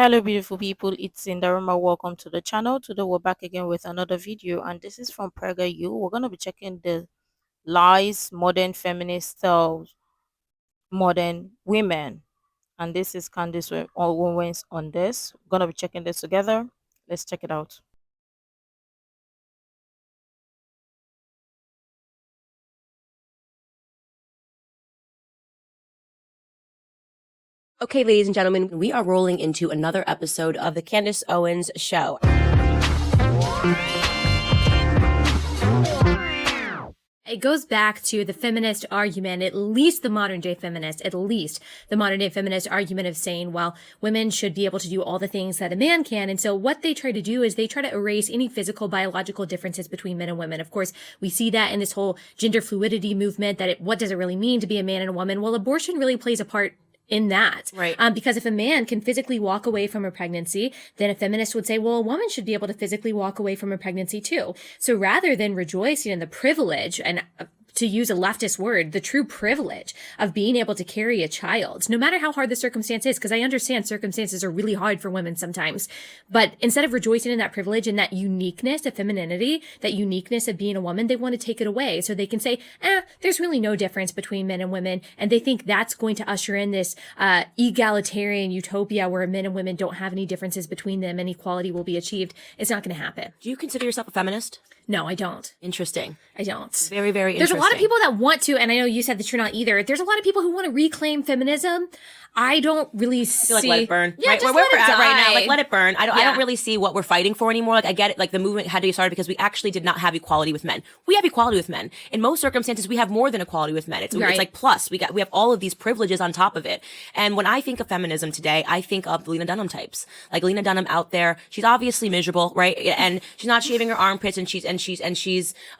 Hello beautiful people, it's Sinderfam. Welcome to the channel. Today we're back again with another video, and this is from Prega U. We're going to be checking the lies modern feminists tell modern women, and this is Candace Owens on this. We're going to be checking this together. Let's check it out. Okay, ladies and gentlemen, we are rolling into another episode of the Candace Owens Show. It goes back to the feminist argument, at least the modern day feminist argument of saying, well, women should be able to do all the things that a man can. And so what they try to do is they try to erase any physical biological differences between men and women. Of course, we see that in this whole gender fluidity movement, that what does it really mean to be a man and a woman? Well, abortion really plays a part in that. Right. Because if a man can physically walk away from a pregnancy, then a feminist would say, well, a woman should be able to physically walk away from a pregnancy too. So rather than rejoicing in the privilege, and to use a leftist word, the true privilege of being able to carry a child, no matter how hard the circumstance is, because I understand circumstances are really hard for women sometimes, but instead of rejoicing in that privilege and that uniqueness of femininity, that uniqueness of being a woman, they want to take it away so they can say, there's really no difference between men and women, and they think that's going to usher in this egalitarian utopia where men and women don't have any differences between them and equality will be achieved. It's not going to happen. Do you consider yourself a feminist? No, I don't. Interesting. I don't. Very, very interesting. There's a lot of people that want to, and I know you said that you're not either. There's a lot of people who want to reclaim feminism. I don't really see. Like, let it burn. Yeah, right? just Where let we're it at die. right now, like, let it burn. I don't Yeah. really see what we're fighting for anymore. Like, I get it. Like, the movement had to be started because we actually did not have equality with men. We have equality with men. In most circumstances, we have more than equality with men. It's like plus. We have all of these privileges on top of it. And when I think of feminism today, I think of the Lena Dunham types. Like Lena Dunham out there, she's obviously miserable, right? And she's not shaving her armpits, and she's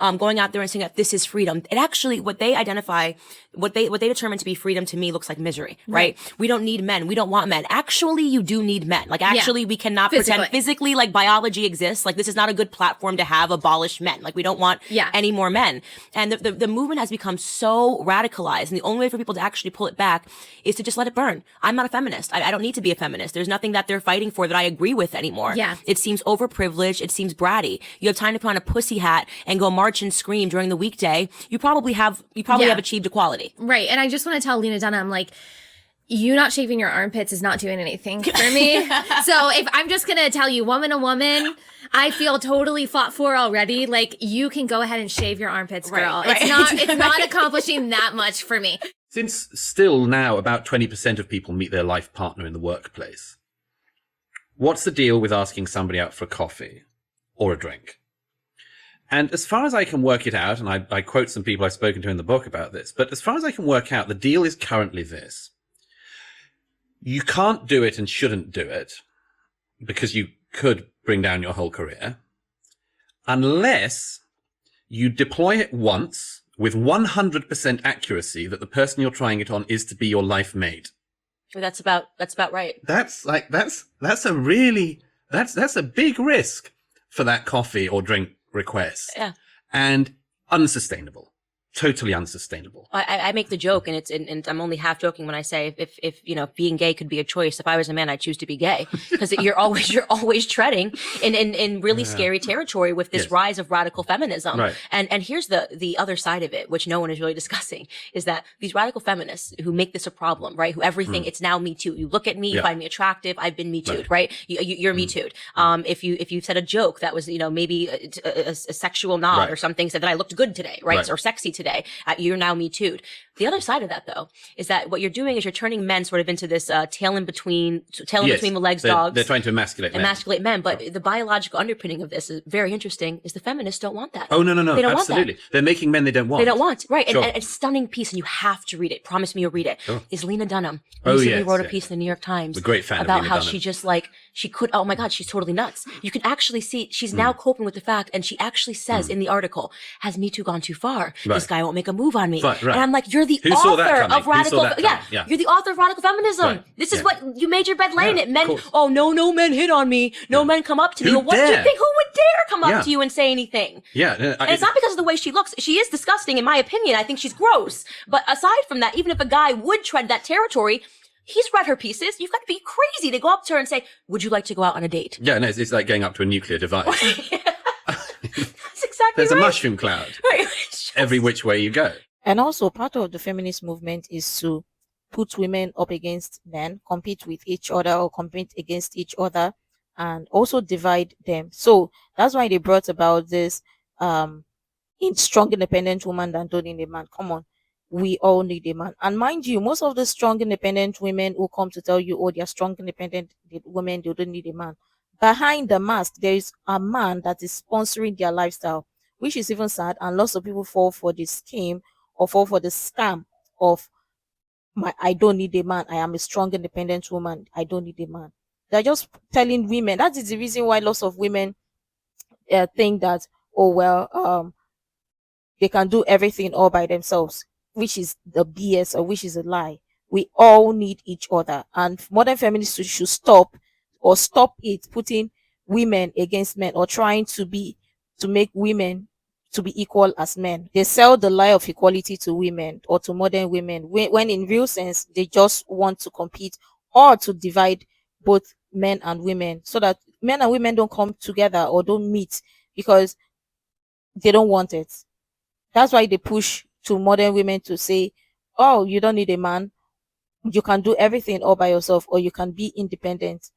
going out there and saying that this is freedom. It actually, what they identify, what they determine to be freedom, to me looks like misery, right? We don't need men. We don't want men. Actually, you do need men. Like, actually, we cannot pretend physically, like, biology exists. Like, this is not a good platform to have abolished men. Like, we don't want any more men. And the movement has become so radicalized. And the only way for people to actually pull it back is to just let it burn. I'm not a feminist. I don't need to be a feminist. There's nothing that they're fighting for that I agree with anymore. Yeah. It seems overprivileged. It seems bratty. You have time to put on a pussy hat and go march and scream during the weekday. You probably have achieved equality. Right. And I just want to tell Lena Dunham, like, you not shaving your armpits is not doing anything for me. So if I'm just going to tell you, woman to woman, I feel totally fought for already. Like, you can go ahead and shave your armpits, girl. Right. It's not accomplishing that much for me. Since still now about 20% of people meet their life partner in the workplace, what's the deal with asking somebody out for a coffee or a drink? And as far as I can work it out, and I quote some people I've spoken to in the book about this, but as far as I can work out, the deal is currently this. You can't do it and shouldn't do it because you could bring down your whole career unless you deploy it once with 100% accuracy that the person you're trying it on is to be your life mate. That's about right. That's a big risk for that coffee or drink request. Yeah. And unsustainable. Totally unsustainable. I make the joke, and I'm only half joking when I say if being gay could be a choice, if I was a man, I'd choose to be gay, because you're always treading in really scary territory with this rise of radical feminism. Right. And here's the other side of it, which no one is really discussing, is that these radical feminists who make this a problem, right? Who everything, it's now Me Too. You look at me, you find me attractive, I've been Me Too'd, right? You're Me Too'd. If you said a joke that was maybe a sexual nod or something, said that I looked good today, right? Or sexy today. You're now Me Too'd. The other side of that, though, is that what you're doing is you're turning men sort of into this tail in between the legs dogs. They're trying to emasculate men. But the biological underpinning of this is very interesting, is the feminists don't want that. Oh, no. They don't Absolutely. want that. They're making men they don't want. They don't want. Right. Sure. And a stunning piece, and you have to read it. Promise me you'll read it. Sure. Is Lena Dunham. Oh, Recently yes, wrote a piece in the New York Times. I'm a great fan about of Lena how Dunham. she just she could, oh my God, she's totally nuts. You can actually see she's now coping with the fact, and she actually says in the article, has Me Too gone too far? Right. This guy won't make a move on me. Right. And I'm like, you're the Who saw that author coming? of radical. Yeah. You're the author of radical feminism. Right. This is Yeah. what you made your bed laying Yeah, it. Men, of course. oh no men hit on me. No men come up to me. Who Well, what do you dare? think? Who would dare come up Yeah. to you and say anything? Yeah. And it's not because of the way she looks. She is disgusting, in my opinion. I think she's gross. But aside from that, even if a guy would tread that territory, He's read her pieces. You've got to be crazy to go up to her and say, would you like to go out on a date? Yeah, no, it's like going up to a nuclear device. That's exactly There's right. a mushroom cloud every which way you go. And also, part of the feminist movement is to put women up against men, compete with each other or compete against each other, and also divide them. So that's why they brought about this in strong independent woman than don't need a man. Come on, we all need a man. And mind you, most of the strong independent women who come to tell you, oh, they're strong independent women, they don't need a man. Behind the mask, there is a man that is sponsoring their lifestyle, which is even sad. And lots of people fall for the scheme or fall for the scam of I don't need a man. I am a strong independent woman. I don't need a man. They're just telling women. That is the reason why lots of women think that, oh well, they can do everything all by themselves, which is the BS or which is a lie. We all need each other, and modern feminists should stop it putting women against men or trying to make women to be equal as men. They sell the lie of equality to women or to modern women when in real sense they just want to compete or to divide both men and women so that men and women don't come together or don't meet because they don't want it. That's why they push to modern women to say, oh, you don't need a man. You can do everything all by yourself or you can be independent.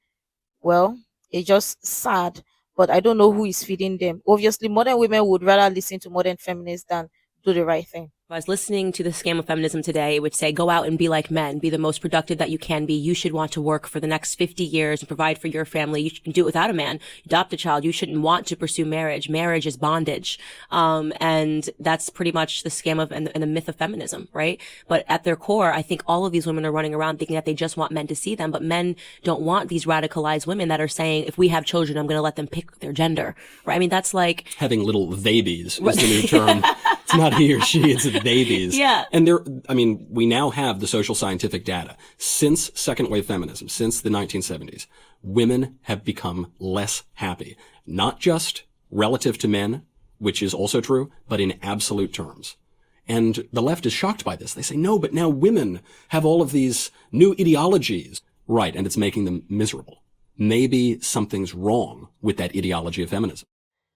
Well, it's just sad, but I don't know who is feeding them. Obviously, modern women would rather listen to modern feminists than do the right thing. I was listening to the scam of feminism today. It would say, go out and be like men, be the most productive that you can be. You should want to work for the next 50 years and provide for your family. You can do it without a man. Adopt a child. You shouldn't want to pursue marriage. Marriage is bondage. And that's pretty much the scam of and the myth of feminism, right? But at their core, I think all of these women are running around thinking that they just want men to see them, but men don't want these radicalized women that are saying, if we have children, I'm going to let them pick their gender, right? I mean, that's like having little babies is the new term. It's not he or she, it's babies. Yeah. And we now have the social scientific data. Since second wave feminism, since the 1970s, women have become less happy. Not just relative to men, which is also true, but in absolute terms. And the left is shocked by this. They say, no, but now women have all of these new ideologies. Right, and it's making them miserable. Maybe something's wrong with that ideology of feminism.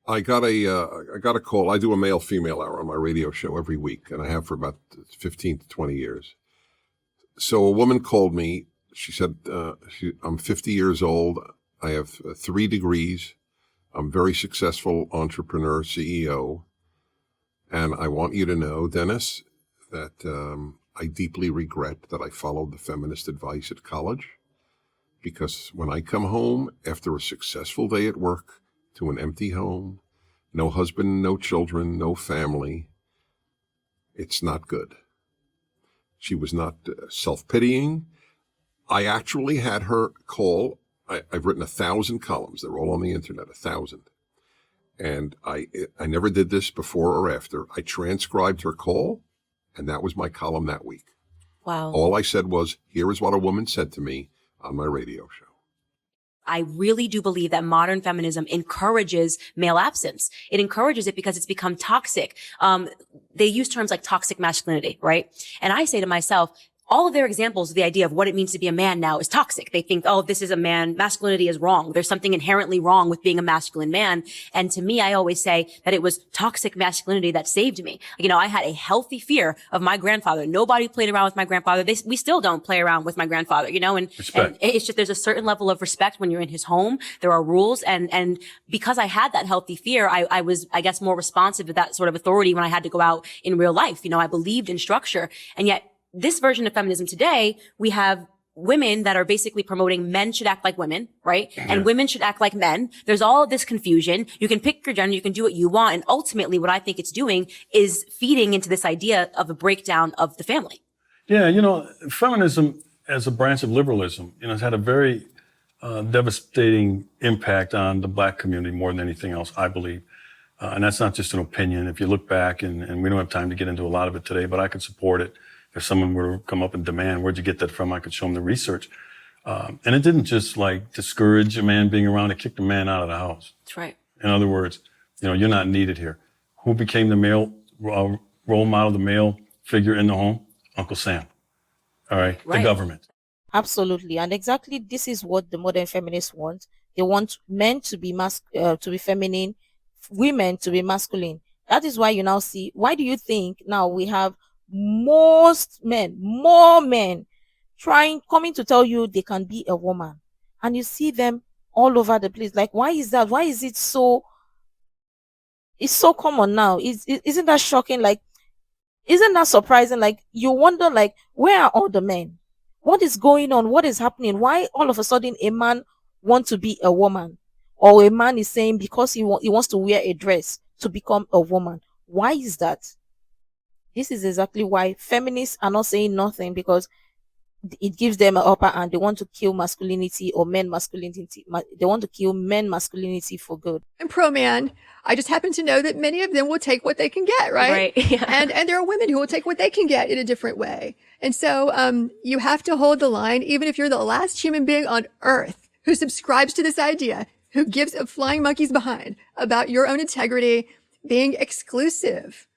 I got a call. I do a male-female hour on my radio show every week, and I have for about 15 to 20 years. So a woman called me. She said, I'm 50 years old. I have 3 degrees. I'm a very successful entrepreneur, CEO. And I want you to know, Dennis, that I deeply regret that I followed the feminist advice at college. Because when I come home after a successful day at work, to an empty home, no husband, no children, no family, it's not good. She was not self-pitying. I actually had her call. I've written 1,000 columns. They're all on the internet, 1,000. And I never did this before or after. I transcribed her call, and that was my column that week. Wow. All I said was, here is what a woman said to me on my radio show. I really do believe that modern feminism encourages male absence. It encourages it because it's become toxic. They use terms like toxic masculinity, right? And I say to myself, all of their examples of the idea of what it means to be a man now is toxic. They think, oh, this is a man. Masculinity is wrong. There's something inherently wrong with being a masculine man. And to me, I always say that it was toxic masculinity that saved me. You know, I had a healthy fear of my grandfather. Nobody played around with my grandfather. We still don't play around with my grandfather, you know, and it's just, there's a certain level of respect when you're in his home. There are rules. And because I had that healthy fear, I was, I guess, more responsive to that sort of authority when I had to go out in real life. You know, I believed in structure. And yet, this version of feminism today, we have women that are basically promoting men should act like women, right? Yeah. And women should act like men. There's all of this confusion. You can pick your gender, you can do what you want. And ultimately, what I think it's doing is feeding into this idea of a breakdown of the family. Yeah, you know, feminism as a branch of liberalism, you know, has had a very devastating impact on the Black community more than anything else, I believe. And that's not just an opinion. If you look back, and we don't have time to get into a lot of it today, but I could support it. If someone were to come up and demand, where'd you get that from? I could show them the research. And it didn't just like discourage a man being around. It kicked a man out of the house. That's right. In other words, you know, you're not needed here. Who became the male role model, the male figure in the home? Uncle Sam. All right. The government. Absolutely, and exactly this is what the modern feminists want. They want men to be to be feminine, women to be masculine. That is why you now see. Why do you think now we have more men, coming to tell you they can be a woman, and you see them all over the place? Like, why is that? Why is it so? It's so common now. Isn't that shocking? Like, isn't that surprising? Like, you wonder, like, where are all the men? What is going on? What is happening? Why all of a sudden a man wants to be a woman, or a man is saying because he wants to wear a dress to become a woman? Why is that? This is exactly why feminists are not saying nothing, because it gives them an upper hand. They want to kill masculinity, or men masculinity. They want to kill men masculinity for good. And pro man, I just happen to know that many of them will take what they can get, right? Yeah. And there are women who will take what they can get in a different way. And so you have to hold the line, even if you're the last human being on earth who subscribes to this idea, who gives a flying monkey's behind about your own integrity being exclusive.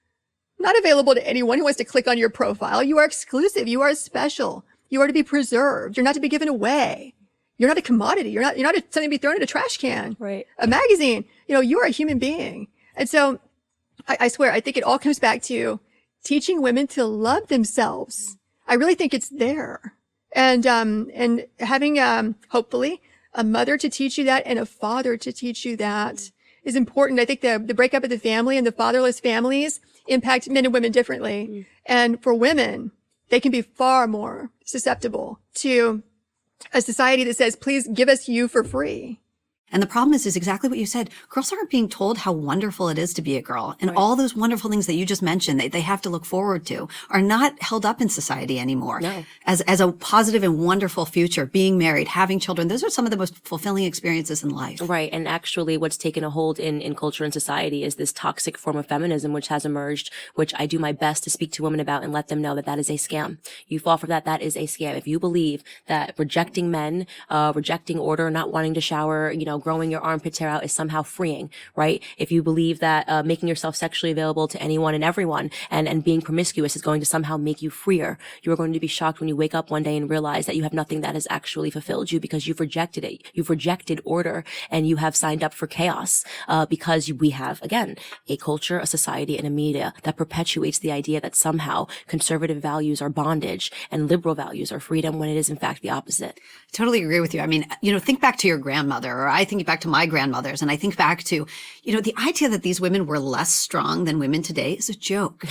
Not available to anyone who wants to click on your profile. You are exclusive. You are special. You are to be preserved. You're not to be given away. You're not a commodity. You're not something to be thrown in a trash can. Right. A magazine. You are a human being. And so I swear, I think it all comes back to teaching women to love themselves. I really think it's there. And having, hopefully a mother to teach you that and a father to teach you that is important. I think the breakup of the family and the fatherless families impact men and women differently. And for women, they can be far more susceptible to a society that says, please give us you for free. And the problem is exactly what you said. Girls aren't being told how wonderful it is to be a girl. And all those wonderful things that you just mentioned they have to look forward to are not held up in society anymore. No. As a positive and wonderful future, being married, having children, those are some of the most fulfilling experiences in life. Right. And actually what's taken a hold in culture and society is this toxic form of feminism, which has emerged, which I do my best to speak to women about and let them know that that is a scam. You fall for that. That is a scam. If you believe that rejecting men, rejecting order, not wanting to shower, growing your armpit hair out is somehow freeing, right? If you believe that making yourself sexually available to anyone and everyone and being promiscuous is going to somehow make you freer, you are going to be shocked when you wake up one day and realize that you have nothing that has actually fulfilled you, because you've rejected it. You've rejected order, and you have signed up for chaos, because we have, again, a culture, a society, and a media that perpetuates the idea that somehow conservative values are bondage and liberal values are freedom, when it is in fact the opposite. Totally agree with you. I mean, think back to your grandmother, or I think back to my grandmothers, and I think back to, the idea that these women were less strong than women today is a joke.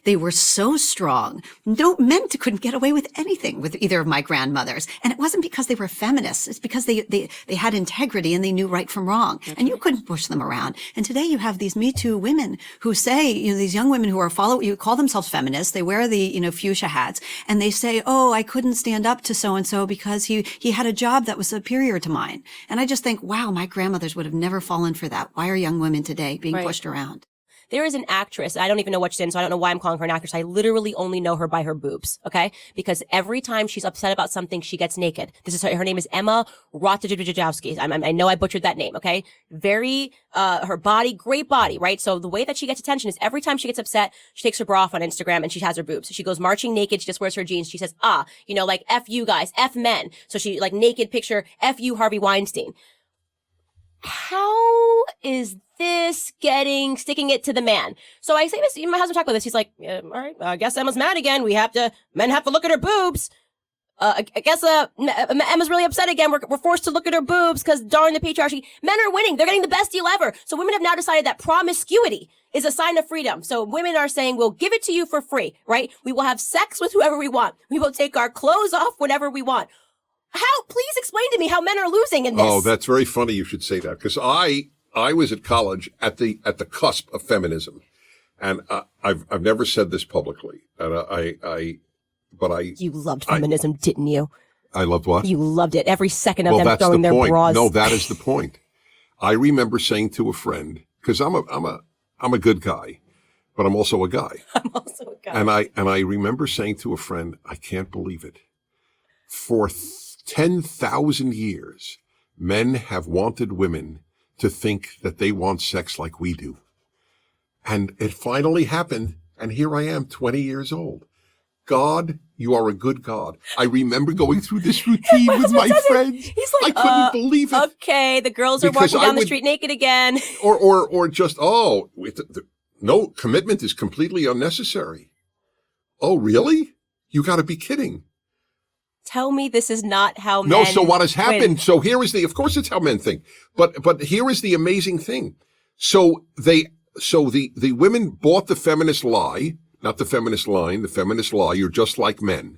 They were so strong. No men couldn't get away with anything with either of my grandmothers. And it wasn't because they were feminists. It's because they had integrity and they knew right from wrong. And you couldn't push them around. And today you have these Me Too women who say, these young women who are you call themselves feminists. They wear the, fuchsia hats, and they say, oh, I couldn't stand up to so-and-so because he had a job that was superior to mine. And I just think, wow, my grandmothers would have never fallen for that. Why are young women today being pushed around? There is an actress, I don't even know what she's in, so I don't know why I'm calling her an actress. I literally only know her by her boobs, okay? Because every time she's upset about something, she gets naked. This is her name is Emma Ratajkowski. I know I butchered that name, okay? Very, her body, great body, right? So the way that she gets attention is every time she gets upset, she takes her bra off on Instagram and she has her boobs. She goes marching naked, she just wears her jeans. She says, like F you guys, F men. So she naked picture, F you Harvey Weinstein. How is this sticking it to the man? So I say this, my husband talked about this. He's like, all right, I guess Emma's mad again. Men have to look at her boobs. I guess, Emma's really upset again. We're forced to look at her boobs because darn the patriarchy. Men are winning. They're getting the best deal ever. So women have now decided that promiscuity is a sign of freedom. So women are saying, we'll give it to you for free, right? We will have sex with whoever we want. We will take our clothes off whenever we want. Please explain to me how men are losing in this. Oh, that's very funny you should say that, because I was at college at the cusp of feminism, and I've never said this publicly, and You loved feminism, didn't you? I loved what? You loved it. Every second of them that's throwing the their point. bras. No, that is the point. I remember saying to a friend, because I'm a good guy, but I'm also a guy. I'm also a guy. And I remember saying to a friend, I can't believe it. For 10,000 years, men have wanted women to think that they want sex like we do. And it finally happened, and here I am, 20 years old. God, you are a good God. I remember going through this routine with my friends. He's like, I couldn't believe it. Okay, the girls are Because walking down I the would- street naked again. Or just, no, commitment is completely unnecessary. Oh, really? You got to be kidding. Tell me this is not how men No, so what has win. happened? So here is of course it's how men think. But here is the amazing thing. So the women bought the feminist lie, not the feminist line, the feminist lie, you're just like men.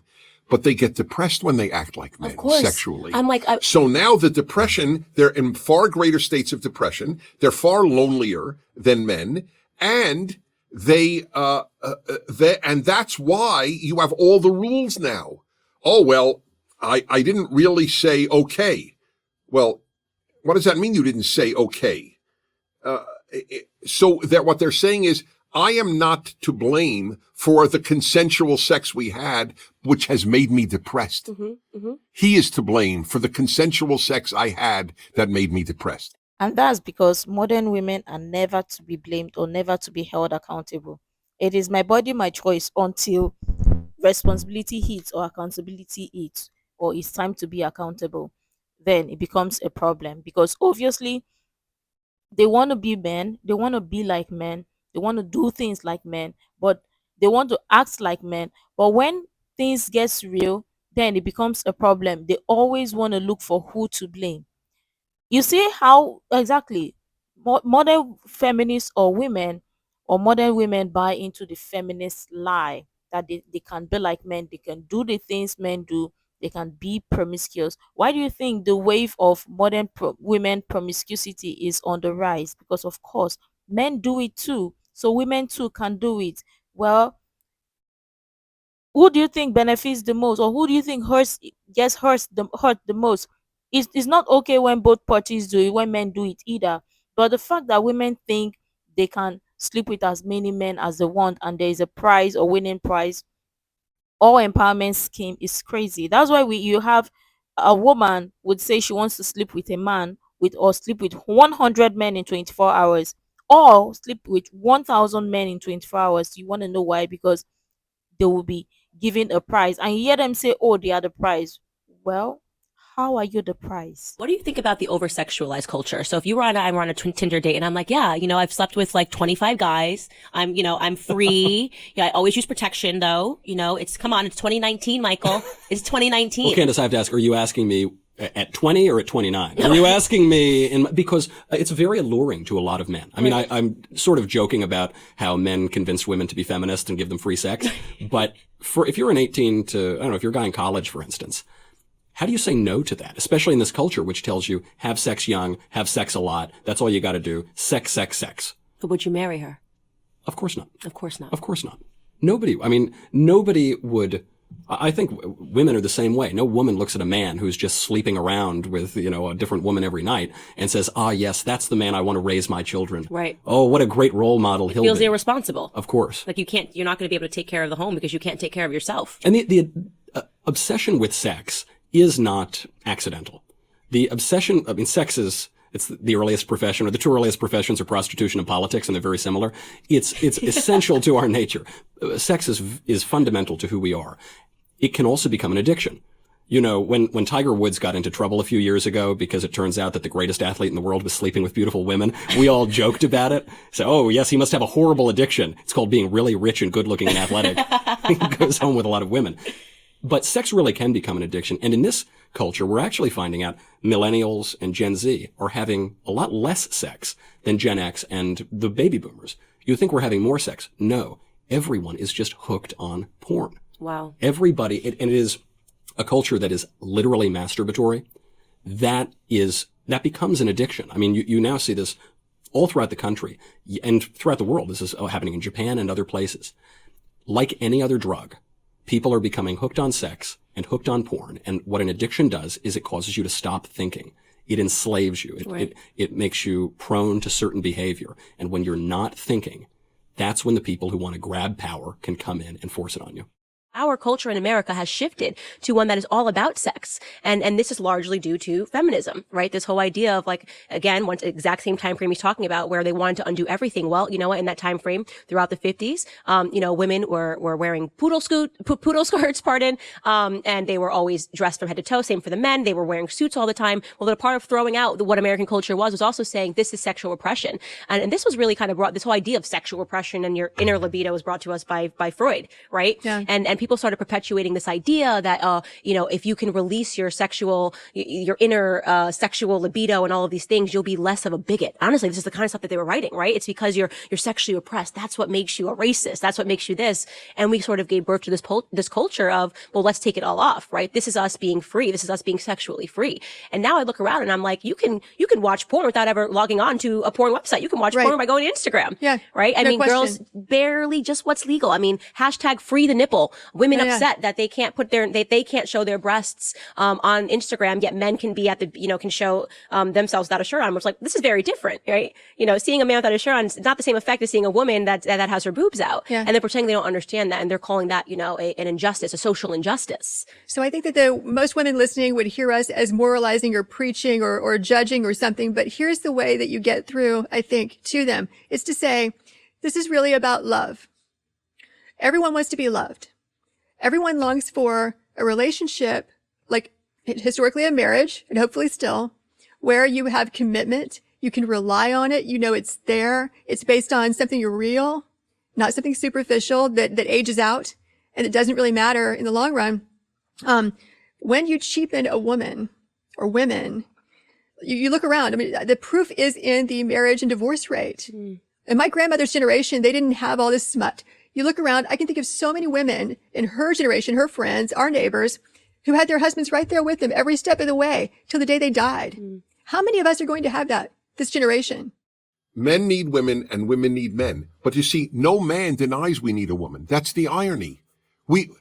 But they get depressed when they act like men Of course. sexually. I'm like, So now the depression, they're in far greater states of depression. They're far lonelier than men. And and that's why you have all the rules now. Oh, well, I didn't really say okay. Well, what does that mean you didn't say okay? So that what they're saying is, I am not to blame for the consensual sex we had, which has made me depressed. He is to blame for the consensual sex I had that made me depressed. And that's because modern women are never to be blamed or never to be held accountable. It is my body, my choice until responsibility hits or accountability hits, or it's time to be accountable. Then it becomes a problem because obviously they want to be men, they want to be like men, they want to do things like men, but they want to act like men. But when things gets real, then it becomes a problem. They always want to look for who to blame. You see how exactly modern feminists or modern women buy into the feminist lie that they can be like men, they can do the things men do, they can be promiscuous. Why do you think the wave of modern women promiscuity is on the rise? Because of course men do it too, so women too can do it. Well, who do you think benefits the most, or who do you think hurt the most? It's not okay when both parties do it, when men do it either. But the fact that women think they can sleep with as many men as they want and there is a prize or winning prize or empowerment scheme is crazy. That's why you have a woman would say she wants to sleep with a man with or sleep with 100 men in 24 hours or sleep with 1,000 men in 24 hours. You want to know why? Because they will be given a prize, and you hear them say, oh, they are the prize. Well, how are you the prize? What do you think about the over sexualized culture? So if I'm on a Tinder date and I'm like, yeah, I've slept with like 25 guys. I'm free. Yeah, I always use protection though. It's 2019, Michael. It's 2019. Well, Candace, I have to ask, are you asking me at 20 or at 29? Are you asking me because it's very alluring to a lot of men. I mean, I'm sort of joking about how men convince women to be feminists and give them free sex. But if you're an 18 to, I don't know, if you're a guy in college, for instance, how do you say no to that? Especially in this culture, which tells you have sex young, have sex a lot. That's all you got to do. Sex, sex, sex. But would you marry her? Of course not. Of course not. Of course not. Nobody would. I think women are the same way. No woman looks at a man who's just sleeping around with, a different woman every night and says, yes, that's the man I want to raise my children. Right. Oh, what a great role model he'll be. Feels irresponsible. Of course. Like you're not going to be able to take care of the home because you can't take care of yourself. And the obsession with sex is not accidental. The obsession, sex it's the earliest profession, or the two earliest professions are prostitution and politics, and they're very similar. It's essential to our nature. Sex is fundamental to who we are. It can also become an addiction. When Tiger Woods got into trouble a few years ago because it turns out that the greatest athlete in the world was sleeping with beautiful women, we all joked about it. So, oh yes, he must have a horrible addiction. It's called being really rich and good looking and athletic. He goes home with a lot of women. But sex really can become an addiction. And in this culture, we're actually finding out millennials and Gen Z are having a lot less sex than Gen X and the baby boomers. You think we're having more sex? No. Everyone is just hooked on porn. Wow. Everybody, and it is a culture that is literally masturbatory. That becomes an addiction. I mean, you now see this all throughout the country and throughout the world. This is happening in Japan and other places. Like any other drug, people are becoming hooked on sex and hooked on porn. And what an addiction does is it causes you to stop thinking. It enslaves you. It makes you prone to certain behavior. And when you're not thinking, that's when the people who want to grab power can come in and force it on you. Our culture in America has shifted to one that is all about sex. And this is largely due to feminism, right? This whole idea of like, again, one exact same time frame he's talking about where they wanted to undo everything. Well, you know what? In that time frame throughout the 50s, women were wearing poodle skirts, and they were always dressed from head to toe. Same for the men. They were wearing suits all the time. Well, the part of throwing out what American culture was also saying this is sexual repression. And this was really kind of brought, this whole idea of sexual repression and your inner libido was brought to us by Freud, right? Yeah. And people started perpetuating this idea that, if you can release your inner, sexual libido and all of these things, you'll be less of a bigot. Honestly, this is the kind of stuff that they were writing, right? It's because you're sexually oppressed. That's what makes you a racist. That's what makes you this. And we sort of gave birth to this culture of, well, let's take it all off, right? This is us being free. This is us being sexually free. And now I look around and I'm like, you can watch porn without ever logging on to a porn website. You can watch porn by going to Instagram. Yeah. Right? I No mean, question. girls barely just what's legal. I mean, hashtag free the nipple. Women upset that they can't they can't show their breasts, on Instagram, yet men can be can show, themselves without a shirt on. It's like, this is very different, right? Seeing a man without a shirt on is not the same effect as seeing a woman that has her boobs out. Yeah. And they're pretending they don't understand that. And they're calling that, an injustice, a social injustice. So I think that most women listening would hear us as moralizing or preaching or judging or something. But here's the way that you get through, I think, to them. It's to say, this is really about love. Everyone wants to be loved. Everyone longs for a relationship, like historically a marriage, and hopefully still, where you have commitment. You can rely on it. You know it's there. It's based on something real, not something superficial that ages out and it doesn't really matter in the long run. When you cheapen a woman or women, you look around. I mean, the proof is in the marriage and divorce rate. In my grandmother's generation, they didn't have all this smut. You look around, I can think of so many women in her generation, her friends, our neighbors, who had their husbands right there with them every step of the way till the day they died. How many of us are going to have that this generation? Men need women and women need men. But you see, no man denies we need a woman. That's the irony. It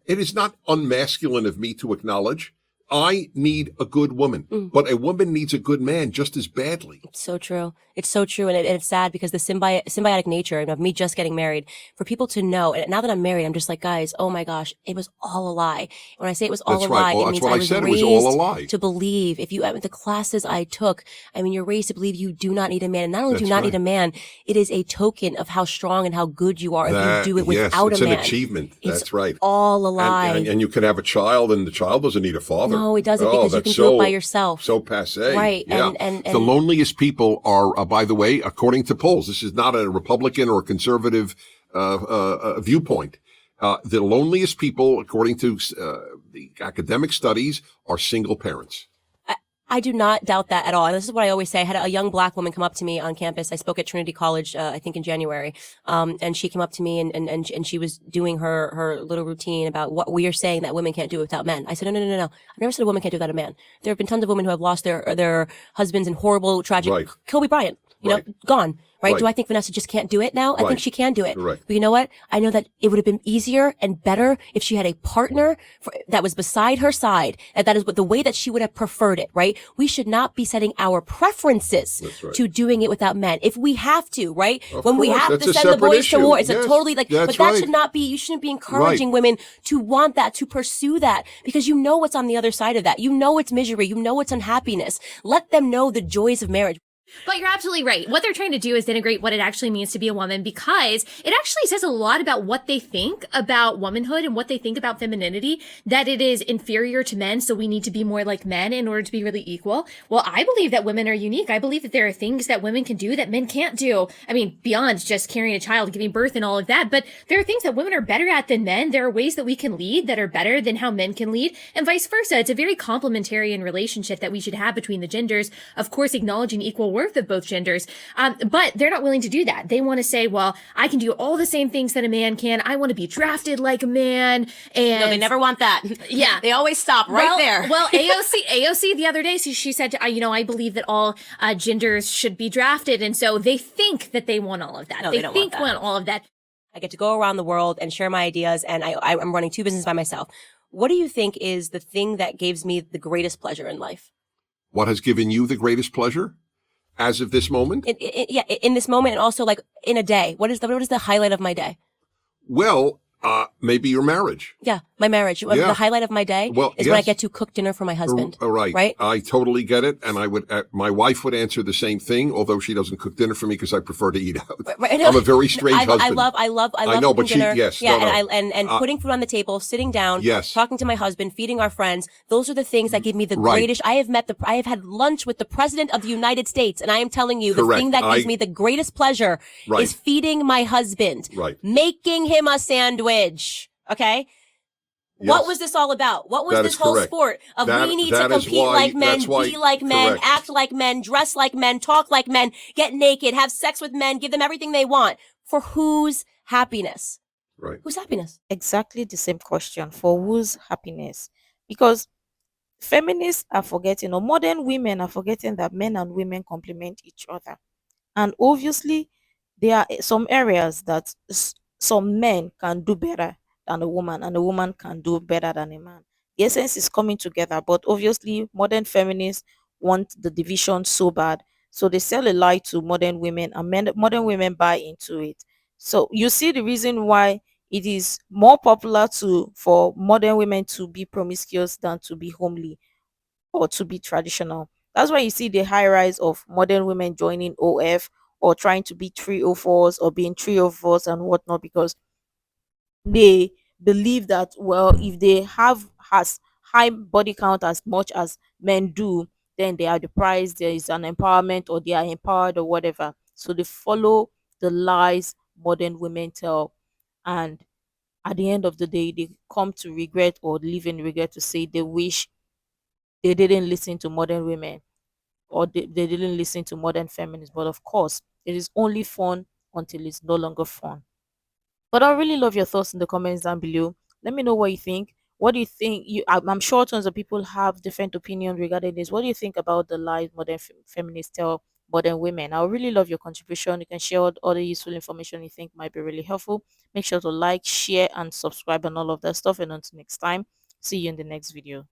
is not unmasculine of me to acknowledge I need a good woman, but a woman needs a good man just as badly. It's so true. It's so true. And it's sad because the symbiotic nature of me just getting married, for people to know, and now that I'm married, I'm just like, guys, oh my gosh, it was all a lie. When I say it was all a lie, it means I was raised to believe, the classes I took, you're raised to believe you do not need a man. And not only do you not need a man, it is a token of how strong and how good you are if you do it without a man. It's an achievement. That's right. All a lie. And you can have a child and the child doesn't need a father. No, it doesn't, because you can do it by yourself. So passé. Right. Yeah. And the loneliest people are, by the way, according to polls, this is not a Republican or a conservative viewpoint. The loneliest people, according to the academic studies, are single parents. I do not doubt that at all. And this is what I always say. I had a young black woman come up to me on campus. I spoke at Trinity College, I think in January. And she came up to me and she was doing her little routine about what we are saying that women can't do it without men. I said, no. I've never said a woman can't do it without a man. There have been tons of women who have lost their husbands in horrible, tragic, Kobe Bryant, gone. Right? Do I think Vanessa just can't do it now? I think she can do it. Right. But you know what? I know that it would have been easier and better if she had a partner that was beside her side. And that is the way that she would have preferred it, right? We should not be setting our preferences to doing it without men. If we have to, right? When we have to send the boys to war, it's a totally but that should not be, you shouldn't be encouraging women to want that, to pursue that, because you know what's on the other side of that. You know it's misery. You know it's unhappiness. Let them know the joys of marriage. But you're absolutely right. What they're trying to do is denigrate what it actually means to be a woman, because it actually says a lot about what they think about womanhood and what they think about femininity, that it is inferior to men, so we need to be more like men in order to be really equal. Well, I believe that women are unique. I believe that there are things that women can do that men can't do. I mean, beyond just carrying a child, giving birth and all of that, but there are things that women are better at than men. There are ways that we can lead that are better than how men can lead, and vice versa. It's a very complementarian relationship that we should have between the genders, of course, acknowledging equal worth of both genders. But they're not willing to do that. They want to say, well, I can do all the same things that a man can. I want to be drafted like a man. And no, they never want that. Yeah. They always stop there. Well, AOC the other day, she said, I believe that all genders should be drafted. And so they think that they want all of that. No, they think want all of that. I get to go around the world and share my ideas, and I'm running 2 businesses by myself. What do you think is the thing that gives me the greatest pleasure in life? What has given you the greatest pleasure? As of this moment? In this moment, and also like in a day. What is the highlight of my day? Well, Maybe your marriage. Yeah, my marriage. Yeah. The highlight of my day is when I yes. get to cook dinner for my husband. Right. Right? I totally get it. And I would, my wife would answer the same thing, although she doesn't cook dinner for me because I prefer to eat out. Right. I'm a very strange husband. I love know, but cooking dinner. yes. Yeah, No. and putting food on the table, sitting down, Yes. talking to my husband, feeding our friends. Those are the things that give me the Right. greatest. I have had lunch with the President of the United States, and I am telling you, the Correct. thing that gives me the greatest pleasure Right. is feeding my husband. Right. Making him a sandwich. Okay? What Yes. was this all about? What was That this is whole correct. sport of That- we need to that is compete why- like men, that's why- be like men, correct. act like men, dress like men, talk like men, get naked, have sex with men, give them everything they want. For whose happiness? Right. Whose happiness? Exactly the same question, for whose happiness? Because feminists are forgetting, or modern women are forgetting, that men and women complement each other. And obviously, there are some areas that some men can do better than a woman, and a woman can do better than a man. The essence is coming together, but obviously, modern feminists want the division so bad. So they sell a lie to modern women, and modern women buy into it. So you see the reason why it is more popular for modern women to be promiscuous than to be homely or to be traditional. That's why you see the high rise of modern women joining OF, or trying to be 304s, or being 304s and whatnot, because they believe that, well, if they have as high body count as much as men do, then they are the prize, there is an empowerment, or they are empowered, or whatever. So they follow the lies modern women tell, and at the end of the day, they come to regret, or live in regret, to say they wish they didn't listen to modern women, or they didn't listen to modern feminists. But of course, it is only fun until it's no longer fun. But I really love your thoughts in the comments down below. Let me know what you think. What do you think? I'm sure tons of people have different opinions regarding this. What do you think about the lies modern feminists tell modern women? I would really love your contribution. You can share all the useful information you think might be really helpful. Make sure to like, share, and subscribe, and all of that stuff. And until next time, see you in the next video.